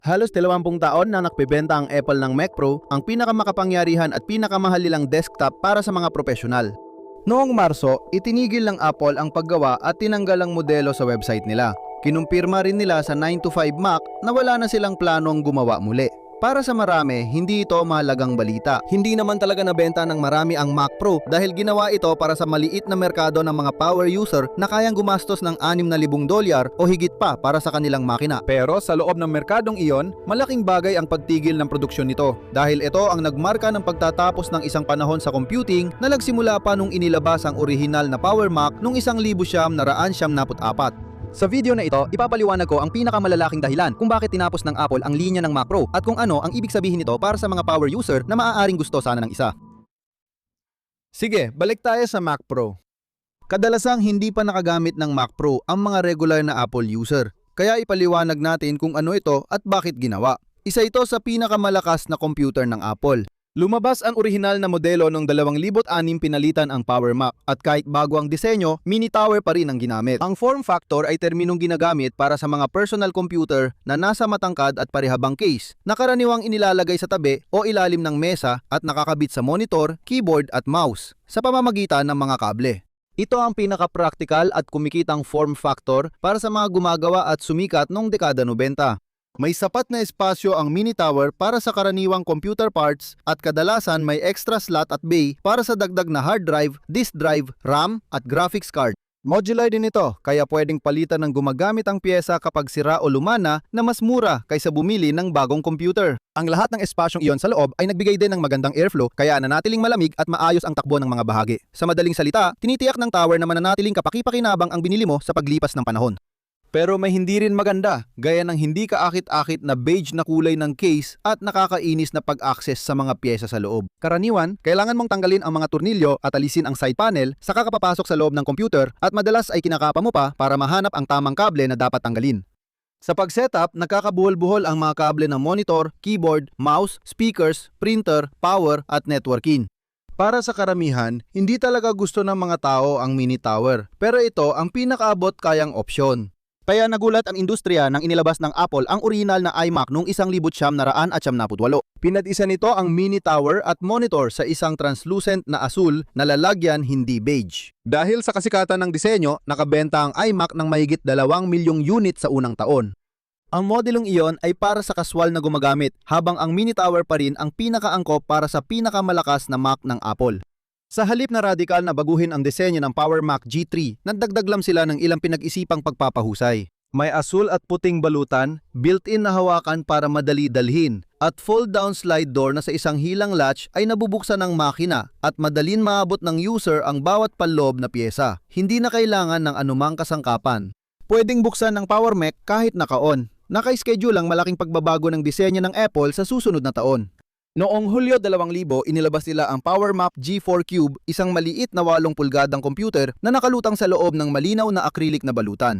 Halos 20 taon na nakbebenta ang Apple ng Mac Pro, ang pinakamakapangyarihan at pinakamahal nilang desktop para sa mga profesional. Noong Marso, itinigil ng Apple ang paggawa at tinanggal ang modelo sa website nila. Kinumpirma rin nila sa 9 to 5 Mac na wala na silang planong gumawa muli. Para sa marami, hindi ito mahalagang balita. Hindi naman talaga nabenta ng marami ang Mac Pro dahil ginawa ito para sa maliit na merkado ng mga power user na kayang gumastos ng $6,000 o higit pa para sa kanilang makina. Pero sa loob ng merkadong iyon, malaking bagay ang pagtigil ng produksyon nito dahil ito ang nagmarka ng pagtatapos ng isang panahon sa computing na nagsimula pa nung inilabas ang orihinal na Power Mac noong 1974. Sa video na ito, ipapaliwanag ko ang pinakamalalaking dahilan kung bakit tinapos ng Apple ang linya ng Mac Pro at kung ano ang ibig sabihin nito para sa mga power user na maaaring gusto sana ng isa. Sige, balik tayo sa Mac Pro. Kadalasang hindi pa nakagamit ng Mac Pro ang mga regular na Apple user. Kaya ipaliwanag natin kung ano ito at bakit ginawa. Isa ito sa pinakamalakas na computer ng Apple. Lumabas ang orihinal na modelo noong 2006 pinalitan ang Power Mac at kahit bago ang disenyo, mini tower pa rin ang ginamit. Ang form factor ay terminong ginagamit para sa mga personal computer na nasa matangkad at parihabang case na karaniwang inilalagay sa tabi o ilalim ng mesa at nakakabit sa monitor, keyboard at mouse sa pamamagitan ng mga kable. Ito ang pinaka-practical at kumikitang form factor para sa mga gumagawa at sumikat noong dekada 90. May sapat na espasyo ang mini tower para sa karaniwang computer parts at kadalasan may extra slot at bay para sa dagdag na hard drive, disk drive, RAM at graphics card. Modular din ito kaya pwedeng palitan ng gumagamit ang pyesa kapag sira o lumana na mas mura kaysa bumili ng bagong computer. Ang lahat ng espasyong iyon sa loob ay nagbigay din ng magandang airflow kaya nanatiling malamig at maayos ang takbo ng mga bahagi. Sa madaling salita, tinitiyak ng tower na mananatiling kapaki-pakinabang ang binili mo sa paglipas ng panahon. Pero may hindi rin maganda, gaya ng hindi kaakit-akit na beige na kulay ng case at nakakainis na pag-access sa mga pyesa sa loob. Karaniwan, kailangan mong tanggalin ang mga turnilyo at alisin ang side panel saka ka papasok sa loob ng computer at madalas ay kinakapa mo pa para mahanap ang tamang kable na dapat tanggalin. Sa pag-setup, nagkakabuhol-buhol ang mga kable ng monitor, keyboard, mouse, speakers, printer, power at networking. Para sa karamihan, hindi talaga gusto ng mga tao ang mini tower, pero ito ang pinakaabot kayang opsyon. Kaya nagulat ang industriya nang inilabas ng Apple ang orihinal na iMac noong 1978. Pinag-isa nito ang mini tower at monitor sa isang translucent na asul na lalagyan hindi beige. Dahil sa kasikatan ng disenyo, nakabenta ang iMac ng mahigit 2 milyong unit sa unang taon. Ang modelong iyon ay para sa kaswal na gumagamit, habang ang mini tower pa rin ang pinakaangkop para sa pinakamalakas na Mac ng Apple. Sa halip na radikal na baguhin ang disenyo ng Power Mac G3, nagdagdag lang sila ng ilang pinag-isipang pagpapahusay. May asul at puting balutan, built-in na hawakan para madali dalhin, at fold-down slide door na sa isang hilang latch ay nabubuksan ng makina at madalin maabot ng user ang bawat panloob na pyesa. Hindi na kailangan ng anumang kasangkapan. Pwedeng buksan ng Power Mac kahit naka-on. Naka-schedule ang malaking pagbabago ng disenyo ng Apple sa susunod na taon. Noong Hulyo 2000, inilabas nila ang Power Mac G4 Cube, isang maliit na 8 pulgadang computer na nakalutang sa loob ng malinaw na acrylic na balutan.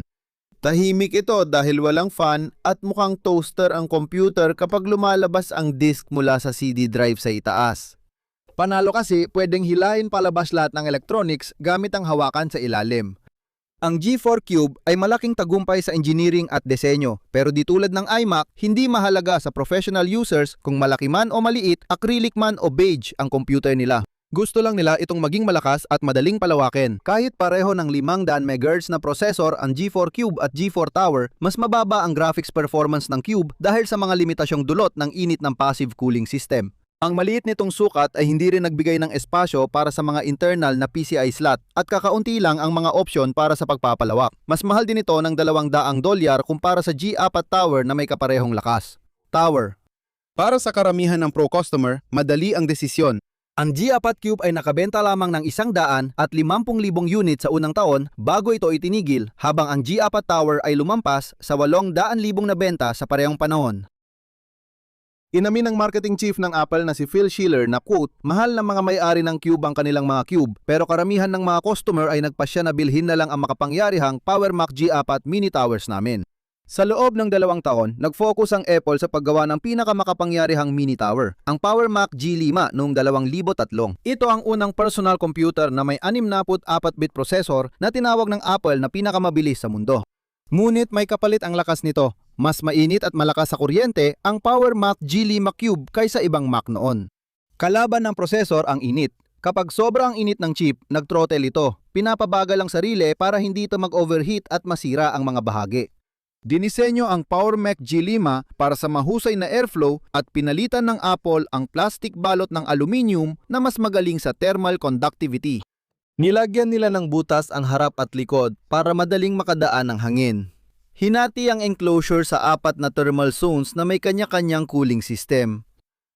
Tahimik ito dahil walang fan at mukhang toaster ang computer kapag lumalabas ang disk mula sa CD drive sa itaas. Panalo kasi pwedeng hilahin palabas lahat ng electronics gamit ang hawakan sa ilalim. Ang G4 Cube ay malaking tagumpay sa engineering at disenyo, pero di tulad ng iMac, hindi mahalaga sa professional users kung malaki man o maliit, acrylic man o beige ang computer nila. Gusto lang nila itong maging malakas at madaling palawakin. Kahit pareho ng 500 MHz na prosesor ang G4 Cube at G4 Tower, mas mababa ang graphics performance ng Cube dahil sa mga limitasyong dulot ng init ng passive cooling system. Ang maliit nitong sukat ay hindi rin nagbigay ng espasyo para sa mga internal na PCI slot at kakaunti lang ang mga opsyon para sa pagpapalawak. Mas mahal din ito ng $200 kumpara sa G4 Tower na may kaparehong lakas. Tower. Para sa karamihan ng Pro customer, madali ang desisyon. Ang G4 Cube ay nakabenta lamang ng 150,000 unit sa unang taon bago ito itinigil, habang ang G4 Tower ay lumampas sa 800,000 na benta sa parehong panahon. Inamin ng marketing chief ng Apple na si Phil Schiller na quote, "Mahal ng mga may-ari ng Cube ang kanilang mga Cube, pero karamihan ng mga customer ay nagpasya na bilhin na lang ang makapangyarihang Power Mac G4 mini towers namin." Sa loob ng 2 taon, nag-focus ang Apple sa paggawa ng pinakamakapangyarihang mini tower, ang Power Mac G5 noong 2003. Ito ang unang personal computer na may 64-bit processor na tinawag ng Apple na pinakamabilis sa mundo. Ngunit may kapalit ang lakas nito. Mas mainit at malakas sa kuryente ang Power Mac G5 Cube kaysa ibang Mac noon. Kalaban ng prosesor ang init. Kapag sobrang init ng chip, nag-throttle ito. Pinapabagal ang sarili para hindi ito mag-overheat at masira ang mga bahagi. Dinisenyo ang Power Mac G5 para sa mahusay na airflow at pinalitan ng Apple ang plastic balot ng aluminium na mas magaling sa thermal conductivity. Nilagyan nila ng butas ang harap at likod para madaling makadaan ng hangin. Hinati ang enclosure sa 4 na thermal zones na may kanya-kanyang cooling system.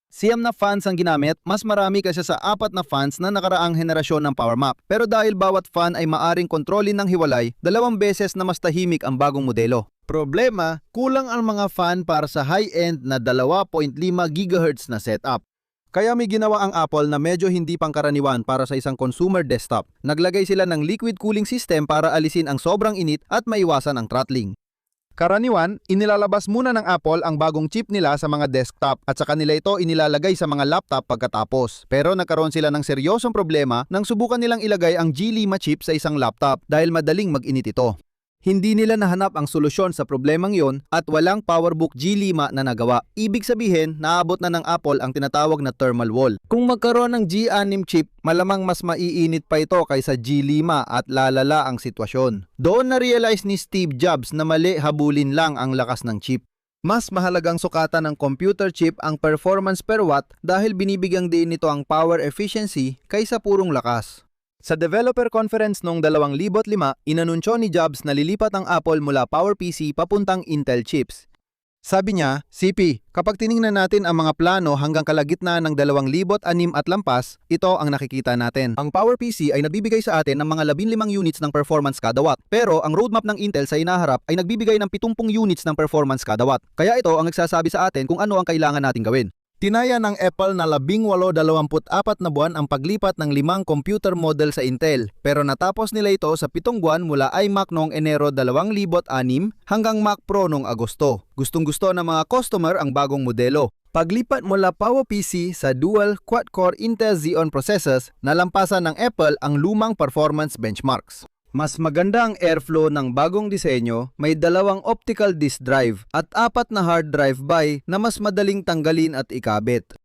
Siyam na fans ang ginamit, mas marami kaysa sa 4 na fans na nakaraang henerasyon ng Power Mac. Pero dahil bawat fan ay maaring kontrolin ng hiwalay, 2 beses na mas tahimik ang bagong modelo. Problema, kulang ang mga fan para sa high-end na 2.5 GHz na setup. Kaya may ginawa ang Apple na medyo hindi pangkaraniwan para sa isang consumer desktop. Naglagay sila ng liquid cooling system para alisin ang sobrang init at maiwasan ang throttling. Karaniwan, inilalabas muna ng Apple ang bagong chip nila sa mga desktop at sa kanila ito inilalagay sa mga laptop pagkatapos. Pero nagkaroon sila ng seryosong problema nang subukan nilang ilagay ang G5 chip sa isang laptop dahil madaling mag-init ito. Hindi nila nahanap ang solusyon sa problemang yon at walang PowerBook G5 na nagawa. Ibig sabihin, naabot na ng Apple ang tinatawag na thermal wall. Kung magkaroon ng G6 chip, malamang mas maiinit pa ito kaysa G5 at lalala ang sitwasyon. Doon na-realize ni Steve Jobs na mali habulin lang ang lakas ng chip. Mas mahalagang sukatan ng computer chip ang performance per watt dahil binibigyang diin nito ang power efficiency kaysa purong lakas. Sa developer conference noong 2005, inanunsyo ni Jobs na lilipat ang Apple mula PowerPC papuntang Intel chips. Sabi niya, CP, kapag tiningnan natin ang mga plano hanggang kalagitnaan ng 2006 at lampas, ito ang nakikita natin. Ang PowerPC ay nagbibigay sa atin ng mga 15 units ng performance kada watt. Pero ang roadmap ng Intel sa inaharap ay nagbibigay ng 70 units ng performance kada watt. Kaya ito ang nagsasabi sa atin kung ano ang kailangan nating gawin. Tinaya ng Apple na 18-24 na buwan ang paglipat ng 5 computer model sa Intel, pero natapos nila ito sa 7 buwan mula iMac noong Enero 2006 hanggang Mac Pro noong Agosto. Gustong-gusto ng mga customer ang bagong modelo. Paglipat mula PowerPC sa dual quad-core Intel Xeon processors, nalampasan ng Apple ang lumang performance benchmarks. Mas maganda ang airflow ng bagong disenyo, may 2 optical disk drive at 4 na hard drive by na mas madaling tanggalin at ikabit.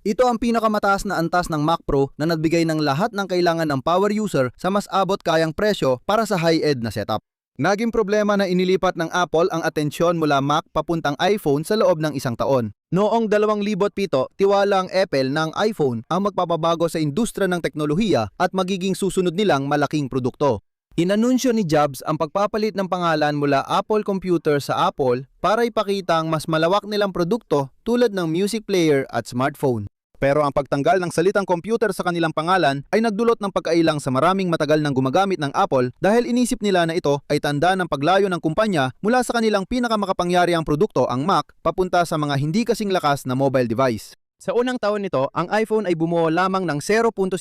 Ito ang pinakamataas na antas ng Mac Pro na nagbigay ng lahat ng kailangan ng power user sa mas abot kayang presyo para sa high-end na setup. Naging problema na inilipat ng Apple ang atensyon mula Mac papuntang iPhone sa loob ng 1 taon. Noong 2007, tiwala ang Apple na ang iPhone ang magpapabago sa industriya ng teknolohiya at magiging susunod nilang malaking produkto. Inanunsyo ni Jobs ang pagpapalit ng pangalan mula Apple Computer sa Apple para ipakita ang mas malawak nilang produkto tulad ng music player at smartphone. Pero ang pagtanggal ng salitang computer sa kanilang pangalan ay nagdulot ng pagkailang sa maraming matagal nang gumagamit ng Apple dahil inisip nila na ito ay tanda ng paglayo ng kumpanya mula sa kanilang pinakamakapangyarihang produkto, ang Mac, papunta sa mga hindi kasing lakas na mobile device. Sa unang taon nito, ang iPhone ay bumuo lamang ng 0.5%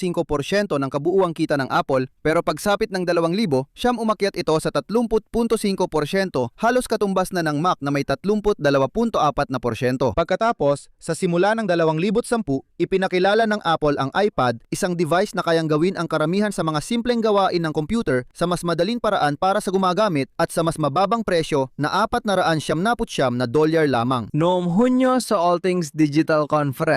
ng kabuuang kita ng Apple, pero pagsapit ng 2000, siyam umakyat ito sa 30.5%, halos katumbas na ng Mac na may 32.4%. Pagkatapos, sa simula ng 2010, ipinakilala ng Apple ang iPad, isang device na kayang gawin ang karamihan sa mga simpleng gawain ng computer sa mas madaling paraan para sa gumagamit at sa mas mababang presyo na $499 lamang. Noong Hunyo sa All Things Digital Conference,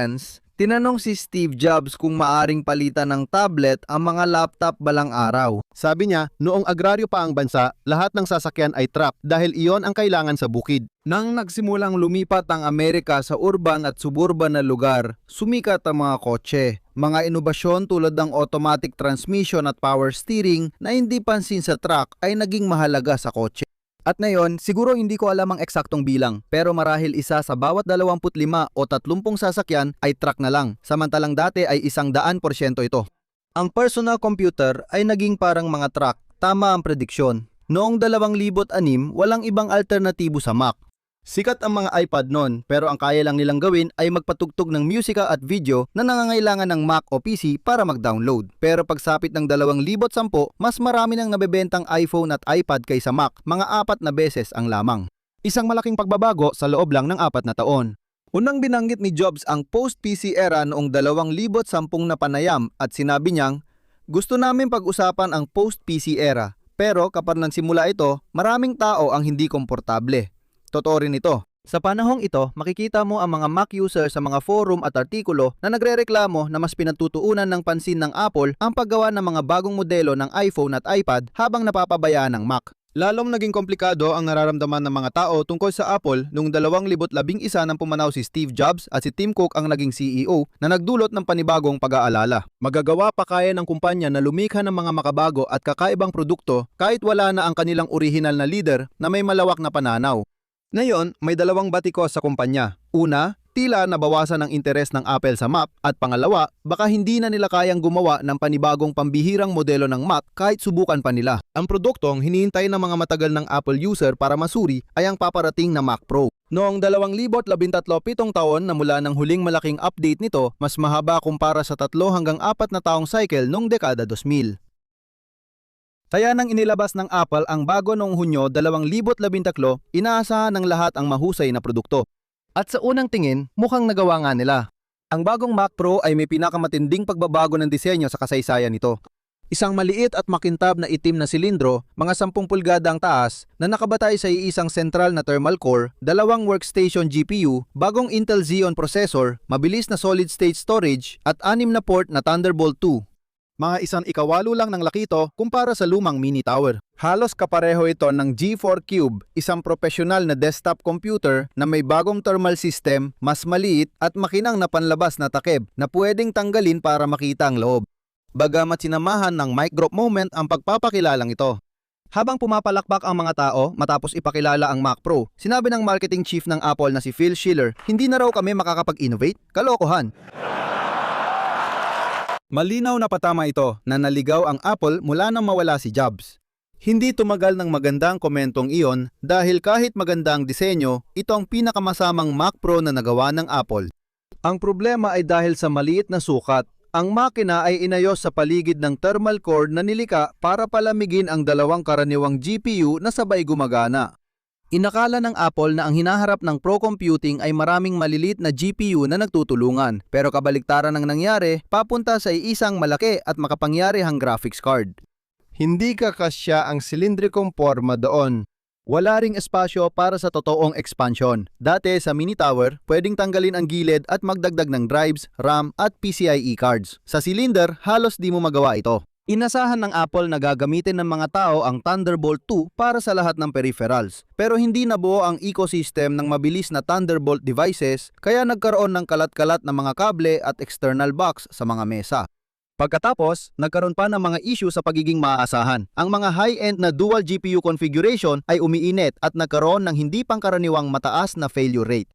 tinanong si Steve Jobs kung maaring palitan ng tablet ang mga laptop balang araw. Sabi niya, noong agraryo pa ang bansa, lahat ng sasakyan ay truck dahil iyon ang kailangan sa bukid. Nang nagsimulang lumipat ang Amerika sa urban at suburban na lugar, sumikat ang mga kotse. Mga inobasyon tulad ng automatic transmission at power steering na hindi pansin sa truck ay naging mahalaga sa kotse. At ngayon, siguro hindi ko alam ang eksaktong bilang, pero marahil isa sa bawat 25 o 30 sasakyan ay truck na lang, samantalang dati ay 100% ito. Ang personal computer ay naging parang mga truck, tama ang prediksyon. Noong 2006, walang ibang alternatibo sa Mac. Sikat ang mga iPad noon, pero ang kaya lang nilang gawin ay magpatugtog ng musika at video na nangangailangan ng Mac o PC para mag-download. Pero pagsapit ng 2010, mas marami nang nabebentang iPhone at iPad kaysa Mac, mga 4 na beses ang lamang. Isang malaking pagbabago sa loob lang ng 4 na taon. Unang binanggit ni Jobs ang post-PC era noong 2010 na panayam at sinabi niyang, "Gusto namin pag-usapan ang post-PC era, pero kapag nagsimula ito, maraming tao ang hindi komportable." totoo rin ito. Sa panahong ito, makikita mo ang mga Mac user sa mga forum at artikulo na nagrereklamo na mas pinatutuunan ng pansin ng Apple ang paggawa ng mga bagong modelo ng iPhone at iPad habang napapabayaan ng Mac. Lalong naging komplikado ang nararamdaman ng mga tao tungkol sa Apple noong 2011 nang pumanaw si Steve Jobs at si Tim Cook ang naging CEO na nagdulot ng panibagong pag-aalala. Magagawa pa kaya ng kumpanya na lumikha ng mga makabago at kakaibang produkto kahit wala na ang kanilang orihinal na leader na may malawak na pananaw. Ngayon, may dalawang batikos sa kumpanya. Una, tila nabawasan ang interes ng Apple sa Mac at pangalawa, baka hindi na nila kayang gumawa ng panibagong pambihirang modelo ng Mac kahit subukan pa nila. Ang produktong hinihintay ng mga matagal ng Apple user para masuri ay ang paparating na Mac Pro. Noong 2013, 7 taon na mula ng huling malaking update nito, mas mahaba kumpara sa 3 hanggang 4 na taong cycle noong dekada 2000. Kaya nang inilabas ng Apple ang bago noong Hunyo 2013, inaasahan ng lahat ang mahusay na produkto. At sa unang tingin, mukhang nagawa nga nila. Ang bagong Mac Pro ay may pinakamatinding pagbabago ng disenyo sa kasaysayan nito. Isang maliit at makintab na itim na silindro, mga 10 pulgada ang taas, na nakabatay sa iisang sentral na thermal core, 2 workstation GPU, bagong Intel Xeon processor, mabilis na solid-state storage, at 6 na port na Thunderbolt 2. Mga 1/8 lang ng laki ito kumpara sa lumang mini tower. Halos kapareho ito ng G4 Cube, isang profesional na desktop computer na may bagong thermal system, mas maliit at makinang na panlabas na takip na pwedeng tanggalin para makita ang loob. Bagamat sinamahan ng mic drop moment ang pagpapakilalang ito. Habang pumapalakpak ang mga tao matapos ipakilala ang Mac Pro, sinabi ng marketing chief ng Apple na si Phil Schiller, hindi na raw kami makakapag-innovate? Kalokohan! Malinaw na patama ito na naligaw ang Apple mula nang mawala si Jobs. Hindi tumagal ng magandang komentong iyon dahil kahit maganda ang disenyo, ito ang pinakamasamang Mac Pro na nagawa ng Apple. Ang problema ay dahil sa maliit na sukat. Ang makina ay inayos sa paligid ng thermal core na nilika para palamigin ang 2 karaniwang GPU na sabay gumagana. Inakala ng Apple na ang hinaharap ng Pro Computing ay maraming malilit na GPU na nagtutulungan, pero kabaliktaran ang nangyari, papunta sa isang malaki at makapangyarihang graphics card. Hindi kakasya ang silindrikong forma doon. Wala ring espasyo para sa totoong expansion. Dati sa mini tower, pwedeng tanggalin ang gilid at magdagdag ng drives, RAM at PCIe cards. Sa cylinder, halos di mo magawa ito. Inasahan ng Apple na gagamitin ng mga tao ang Thunderbolt 2 para sa lahat ng peripherals. Pero hindi nabuo ang ecosystem ng mabilis na Thunderbolt devices kaya nagkaroon ng kalat-kalat na mga kable at external box sa mga mesa. Pagkatapos, nagkaroon pa ng mga issue sa pagiging maaasahan. Ang mga high-end na dual GPU configuration ay umiinit at nagkaroon ng hindi pangkaraniwang mataas na failure rate.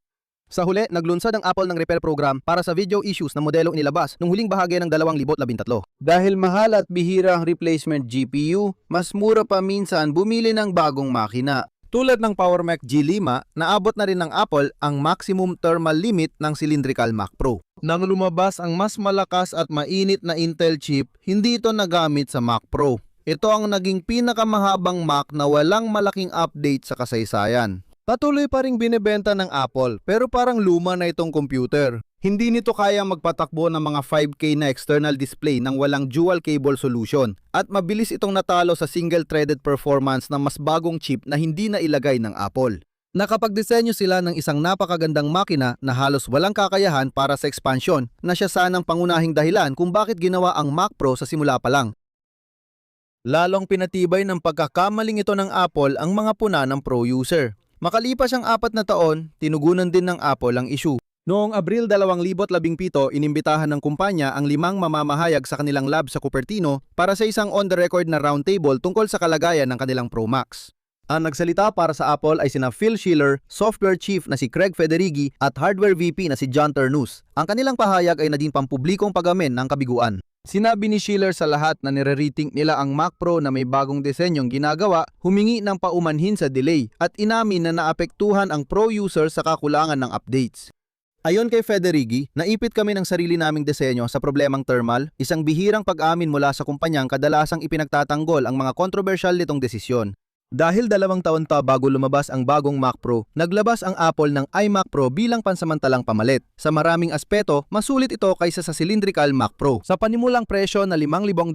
Sa huli, naglunsad ang Apple ng repair program para sa video issues na modelong inilabas noong huling bahagi ng 2013. Dahil mahal at bihira ang replacement GPU, mas mura pa minsan bumili ng bagong makina. Tulad ng PowerMac G5, naabot na rin ng Apple ang maximum thermal limit ng cylindrical Mac Pro. Nang lumabas ang mas malakas at mainit na Intel chip, hindi ito nagamit sa Mac Pro. Ito ang naging pinakamahabang Mac na walang malaking update sa kasaysayan. Patuloy pa ring binebenta ng Apple pero parang luma na itong computer. Hindi nito kayang magpatakbo ng mga 5K na external display nang walang dual cable solution at mabilis itong natalo sa single-threaded performance ng mas bagong chip na hindi na ilagay ng Apple. Nakapagdisenyo sila ng isang napakagandang makina na halos walang kakayahan para sa expansion na siya sanang pangunahing dahilan kung bakit ginawa ang Mac Pro sa simula pa lang. Lalong pinatibay ng pagkakamaling ito ng Apple ang mga puna ng Pro user. Makalipas ang 4 na taon, tinugunan din ng Apple ang issue. Noong Abril 2017, inimbitahan ng kumpanya ang 5 mamamahayag sa kanilang lab sa Cupertino para sa isang on-the-record na roundtable tungkol sa kalagayan ng kanilang Pro Max. Ang nagsalita para sa Apple ay sina Phil Schiller, software chief na si Craig Federighi at hardware VP na si John Ternus. Ang kanilang pahayag ay naging pampublikong pagamin ng kabiguan. Sinabi ni Schiller sa lahat na nire-rating nila ang Mac Pro na may bagong disenyong ginagawa, humingi ng paumanhin sa delay at inamin na naapektuhan ang Pro user sa kakulangan ng updates. Ayon kay Federighi, naipit kami ng sarili naming disenyo sa problemang thermal, isang bihirang pag-amin mula sa kumpanyang kadalasang ipinagtatanggol ang mga kontrobersyal nitong desisyon. Dahil 2 taon pa bago lumabas ang bagong Mac Pro, naglabas ang Apple ng iMac Pro bilang pansamantalang pamalit. Sa maraming aspeto, mas sulit ito kaysa sa cylindrical Mac Pro. Sa panimulang presyo na $5,000,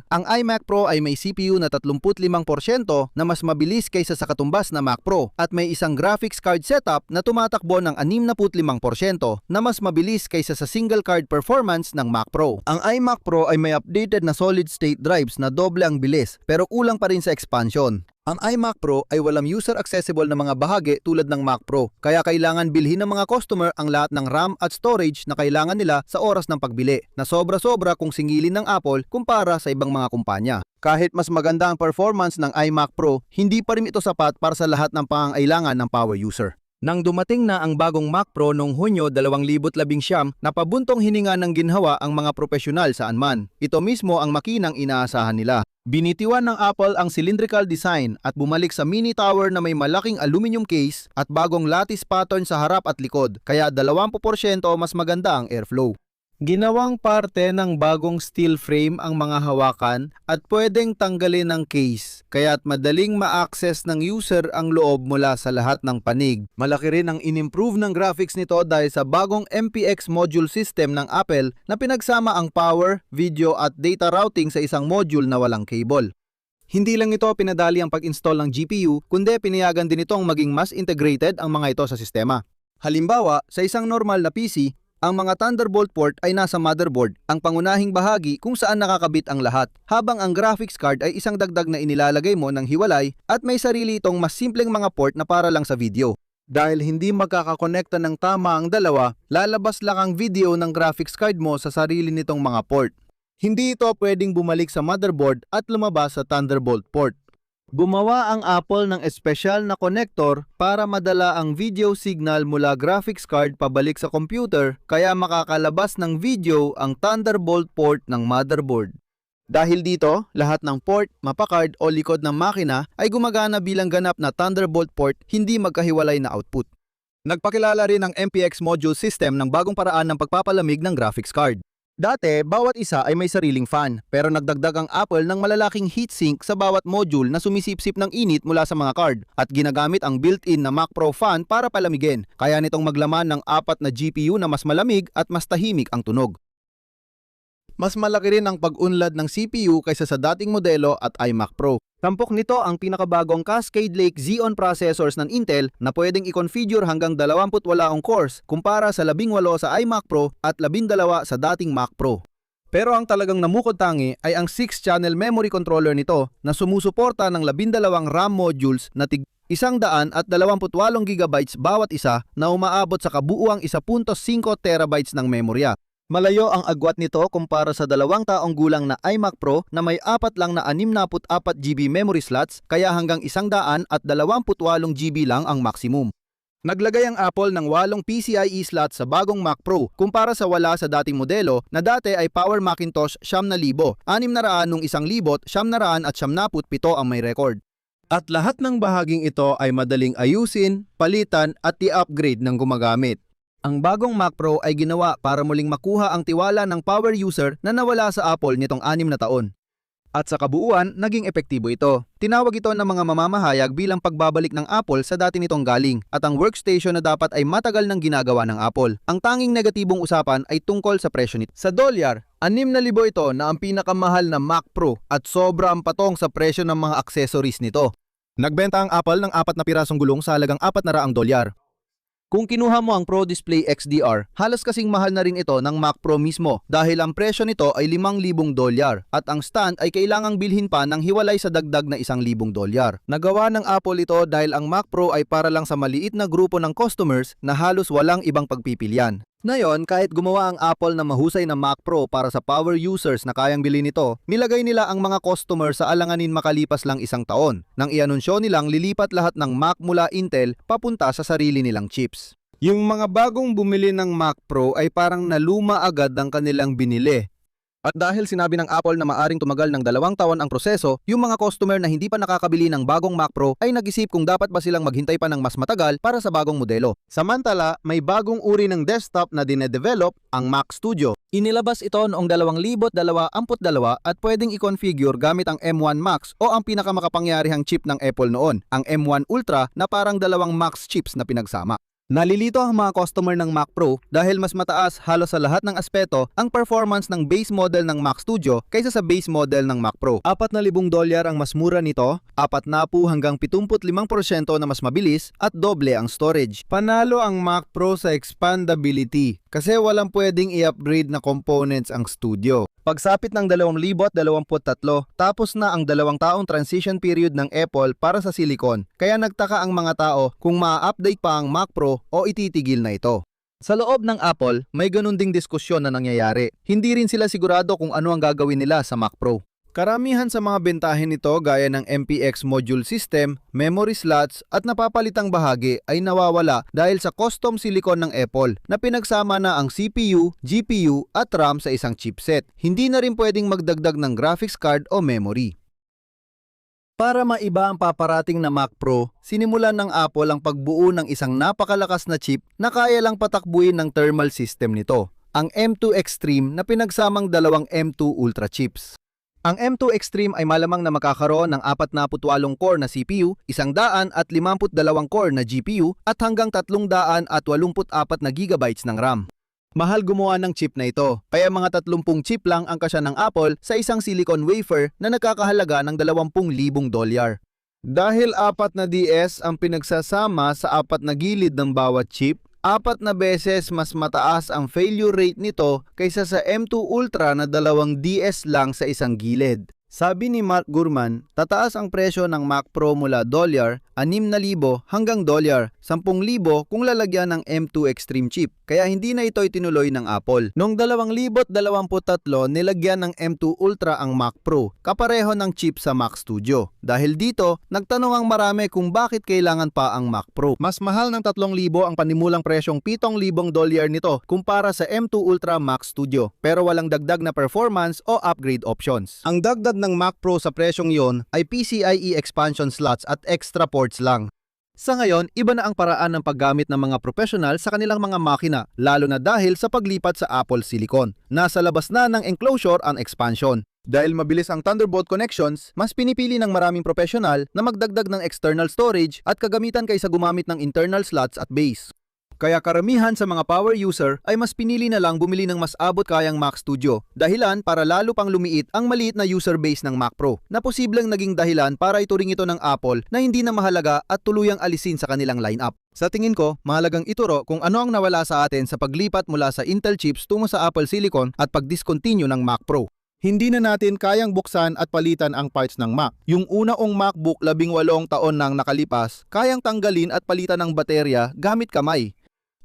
ang iMac Pro ay may CPU na 35% na mas mabilis kaysa sa katumbas na Mac Pro at may isang graphics card setup na tumatakbo ng 65% na mas mabilis kaysa sa single card performance ng Mac Pro. Ang iMac Pro ay may updated na solid-state drives na doble ang bilis pero kulang pa rin sa expansion. Ang iMac Pro ay walang user-accessible na mga bahagi tulad ng Mac Pro, kaya kailangan bilhin ng mga customer ang lahat ng RAM at storage na kailangan nila sa oras ng pagbili, na sobra-sobra kung singilin ng Apple kumpara sa ibang mga kumpanya. Kahit mas maganda ang performance ng iMac Pro, hindi pa rin ito sapat para sa lahat ng pangangailangan ng power user. Nang dumating na ang bagong Mac Pro noong Hunyo 2019, napabuntong hininga ng ginhawa ang mga profesional saan man. Ito mismo ang makinang inaasahan nila. Binitiwan ng Apple ang cylindrical design at bumalik sa mini tower na may malaking aluminum case at bagong lattice pattern sa harap at likod, kaya 20% mas maganda ang airflow. Ginawang parte ng bagong steel frame ang mga hawakan at pwedeng tanggalin ng case, kaya't madaling ma-access ng user ang loob mula sa lahat ng panig. Malaki rin ang inimprove ng graphics nito dahil sa bagong MPX module system ng Apple na pinagsama ang power, video at data routing sa isang module na walang cable. Hindi lang ito pinadali ang pag-install ng GPU, kundi pinayagan din itong maging mas integrated ang mga ito sa sistema. Halimbawa, sa isang normal na PC, ang mga Thunderbolt port ay nasa motherboard, ang pangunahing bahagi kung saan nakakabit ang lahat, habang ang graphics card ay isang dagdag na inilalagay mo ng hiwalay at may sarili itong mas simpleng mga port na para lang sa video. Dahil hindi magkakakonekta ng tama ang dalawa, lalabas lang ang video ng graphics card mo sa sarili nitong mga port. Hindi ito pwedeng bumalik sa motherboard at lumabas sa Thunderbolt port. Gumawa ang Apple ng espesyal na connector para madala ang video signal mula graphics card pabalik sa computer, kaya makakalabas ng video ang Thunderbolt port ng motherboard. Dahil dito, lahat ng port, mapacard o likod ng makina ay gumagana bilang ganap na Thunderbolt port, hindi magkahiwalay na output. Nagpakilala rin ang MPX module system ng bagong paraan ng pagpapalamig ng graphics card. Dati, bawat isa ay may sariling fan, pero nagdagdag ang Apple ng malalaking heatsink sa bawat module na sumisipsip ng init mula sa mga card at ginagamit ang built-in na Mac Pro fan para palamigin, kaya nitong maglaman ng 4 na GPU na mas malamig at mas tahimik ang tunog. Mas malaki rin ang pag-unlad ng CPU kaysa sa dating modelo at iMac Pro. Tampok nito ang pinakabagong Cascade Lake Xeon processors ng Intel na pwedeng i-configure hanggang 28 cores kumpara sa 18 sa iMac Pro at 12 sa dating Mac Pro. Pero ang talagang namukod-tangi ay ang 6-channel memory controller nito na sumusuporta ng 12 RAM modules na tig 128 GB bawat isa na umaabot sa kabuuang 1.5 TB ng memorya. Malayo ang agwat nito kumpara sa 2 taong gulang na iMac Pro na may 4 lang na 64 GB memory slots, kaya hanggang 128 GB lang ang maximum. Naglagay ang Apple ng 8 PCIe slots sa bagong Mac Pro kumpara sa wala sa dating modelo na dati ay Power Macintosh 9,000, 600 nung 1,000, 900 at 97 ang may record. At lahat ng bahaging ito ay madaling ayusin, palitan at i-upgrade ng gumagamit. Ang bagong Mac Pro ay ginawa para muling makuha ang tiwala ng power user na nawala sa Apple nitong 6 na taon. At sa kabuuan, naging epektibo ito. Tinawag ito ng mga mamamahayag bilang pagbabalik ng Apple sa dati nitong galing at ang workstation na dapat ay matagal nang ginagawa ng Apple. Ang tanging negatibong usapan ay tungkol sa presyo nito. Sa dolyar, 6,000 ito na ang pinakamahal na Mac Pro at sobra ang patong sa presyo ng mga accessories nito. Nagbenta ang Apple ng 4 na pirasong gulong sa halagang $400. Kung kinuha mo ang Pro Display XDR, halos kasing mahal na rin ito ng Mac Pro mismo dahil ang presyo nito ay $5,000 at ang stand ay kailangang bilhin pa ng hiwalay sa dagdag na $1,000. Nagawa ng Apple ito dahil ang Mac Pro ay para lang sa maliit na grupo ng customers na halos walang ibang pagpipilian. Ngayon, kahit gumawa ang Apple na mahusay na Mac Pro para sa power users na kayang bilhin nito, nilagay nila ang mga customer sa alanganin makalipas lang 1 taon nang i-anunsyo nilang lilipat lahat ng Mac mula Intel papunta sa sarili nilang chips. Yung mga bagong bumili ng Mac Pro ay parang naluma agad ang kanilang binili. At dahil sinabi ng Apple na maaring tumagal ng 2 taon ang proseso, yung mga customer na hindi pa nakakabili ng bagong Mac Pro ay nag-isip kung dapat ba silang maghintay pa ng mas matagal para sa bagong modelo. Samantala, may bagong uri ng desktop na dinedevelop, ang Mac Studio. Inilabas ito noong 2022 at pwedeng i-configure gamit ang M1 Max o ang pinakamakapangyarihang chip ng Apple noon, ang M1 Ultra na parang 2 Max chips na pinagsama. Nalilito ang mga customer ng Mac Pro dahil mas mataas halos sa lahat ng aspeto ang performance ng base model ng Mac Studio kaysa sa base model ng Mac Pro. $4,000 ang mas mura nito, 40 hanggang 75% na mas mabilis at doble ang storage. Panalo ang Mac Pro sa expandability kasi walang pwedeng i-upgrade na components ang Studio. Pagsapit ng 2023, tapos na ang 2 taong transition period ng Apple para sa silicon, kaya nagtaka ang mga tao kung maa-update pa ang Mac Pro o ititigil na ito. Sa loob ng Apple, may ganun ding diskusyon na nangyayari. Hindi rin sila sigurado kung ano ang gagawin nila sa Mac Pro. Karamihan sa mga bentahin nito gaya ng MPX module system, memory slots at napapalitang bahagi ay nawawala dahil sa custom silicon ng Apple na pinagsama na ang CPU, GPU at RAM sa isang chipset. Hindi na rin pwedeng magdagdag ng graphics card o memory. Para maiba ang paparating na Mac Pro, sinimulan ng Apple ang pagbuo ng isang napakalakas na chip na kaya lang patakbuhin ng thermal system nito, ang M2 Extreme na pinagsamang 2 M2 Ultra chips. Ang M2 Extreme ay malamang na makakaroon ng 48 core na CPU, 152 core na GPU at hanggang 384 na GB ng RAM. Mahal gumawa ng chip na ito, kaya mga 30 chip lang ang kasya ng Apple sa isang silicon wafer na nagkakahalaga ng $20,000. Dahil 4 na DS ang pinagsasama sa 4 na gilid ng bawat chip, 4 na beses mas mataas ang failure rate nito kaysa sa M2 Ultra na 2 DS lang sa isang gilid. Sabi ni Mark Gurman, tataas ang presyo ng Mac Pro mula $6,000 hanggang $10,000 kung lalagyan ng M2 Extreme chip, kaya hindi na ito itinuloy ng Apple. Noong 2023, nilagyan ng M2 Ultra ang Mac Pro, kapareho ng chip sa Mac Studio. Dahil dito, nagtanong ang marami kung bakit kailangan pa ang Mac Pro. Mas mahal ng 3,000 ang panimulang presyong $7,000 nito kumpara sa M2 Ultra Mac Studio, pero walang dagdag na performance o upgrade options. Ang dagdag ng Mac Pro sa presyong yon ay PCIe expansion slots at extra ports lang. Sa ngayon, iba na ang paraan ng paggamit ng mga professional sa kanilang mga makina, lalo na dahil sa paglipat sa Apple Silicon. Nasa labas na ng enclosure ang expansion. Dahil mabilis ang Thunderbolt connections, mas pinipili ng maraming professional na magdagdag ng external storage at kagamitan kaysa gumamit ng internal slots at base. Kaya karamihan sa mga power user ay mas pinili na lang bumili ng mas abot kayang Mac Studio, dahilan para lalo pang lumiit ang maliit na user base ng Mac Pro, na posibleng naging dahilan para ituring ito ng Apple na hindi na mahalaga at tuluyang alisin sa kanilang lineup. Sa tingin ko, mahalagang ituro kung ano ang nawala sa atin sa paglipat mula sa Intel chips tungo sa Apple Silicon at pag-discontinue ng Mac Pro. Hindi na natin kayang buksan at palitan ang parts ng Mac. Yung unaong MacBook 18 taon nang nakalipas, kayang tanggalin at palitan ng baterya gamit kamay.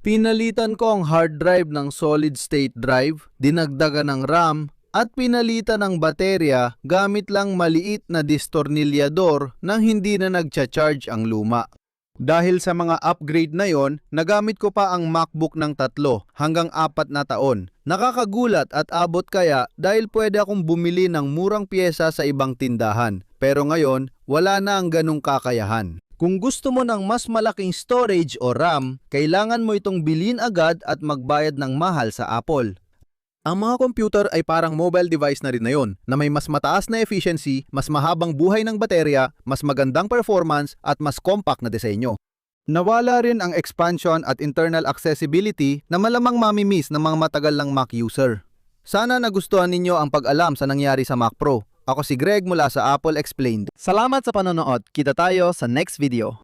Pinalitan ko ang hard drive ng solid state drive, dinagdagan ng RAM, at pinalitan ng baterya gamit lang maliit na distornilyador nang hindi na nagcha-charge ang luma. Dahil sa mga upgrade na yon, nagamit ko pa ang MacBook ng 3 hanggang 4 na taon. Nakakagulat at abot kaya dahil pwede akong bumili ng murang pyesa sa ibang tindahan. Pero ngayon, wala na ang ganong kakayahan. Kung gusto mo ng mas malaking storage o RAM, kailangan mo itong bilhin agad at magbayad ng mahal sa Apple. Ang mga computer ay parang mobile device na rin na yun, na may mas mataas na efficiency, mas mahabang buhay ng baterya, mas magandang performance at mas compact na disenyo. Nawala rin ang expansion at internal accessibility na malamang mamimiss ng mga matagal ng Mac user. Sana nagustuhan ninyo ang pag-alam sa nangyari sa Mac Pro. Ako si Greg mula sa Apple Explained. Salamat sa panonood. Kita tayo sa next video.